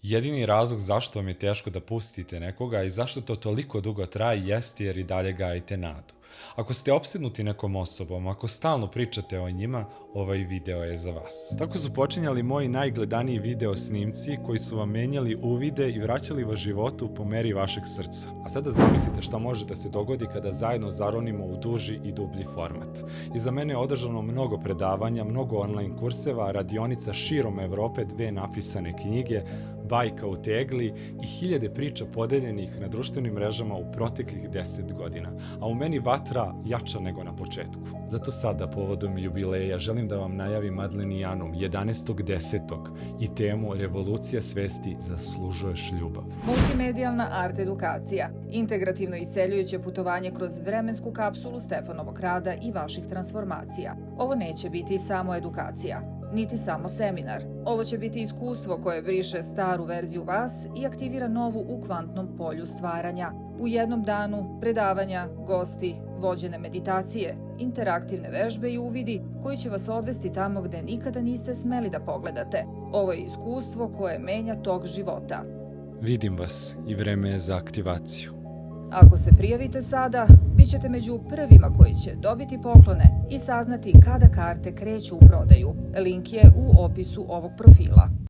Jedini razlog zašto vam je teško da pustite nekoga i zašto to toliko dugo traje jeste jer i dalje gajite nadu. Ako ste opsednuti nekom osobom, ako stalno pričate o njima, ovaj video je za vas. Tako su počinjali moji najgledaniji video snimci koji su vam menjali uvide i vraćali vas životu po meri vašeg srca. A sada zamislite šta može da se dogodi kada zajedno zaronimo u duži i dublji format. Iza mene je održano mnogo predavanja, mnogo online kurseva, radionica širom Evrope, 2 napisane knjige, bajka u tegli i hiljade priča podeljenih na društvenim mrežama u proteklih 10 godina. A u meni vatra jača nego na početku. Zato sada, povodom jubileja, želim da vam najavim Madlenijanum 11.10. i temu Revolucija svesti zaslužuješ ljubav. Multimedijalna art edukacija. Integrativno isceljujuće putovanje kroz vremensku kapsulu Stefanovog rada i vaših transformacija. Ovo neće biti samo edukacija, niti samo seminar. Ovo će biti iskustvo koje briše staru verziju vas i aktivira novu u kvantnom polju stvaranja. U jednom danu predavanja, gosti, vođene meditacije, interaktivne vežbe i uvidi koji će vas odvesti tamo gde nikada niste smeli da pogledate. Ovo je iskustvo koje menja tok života. Vidim vas i vreme je za aktivaciju. Ako se prijavite sada, bit ćete među prvima koji će dobiti poklone i saznati kada karte kreću u prodaju. Link je u opisu ovog profila.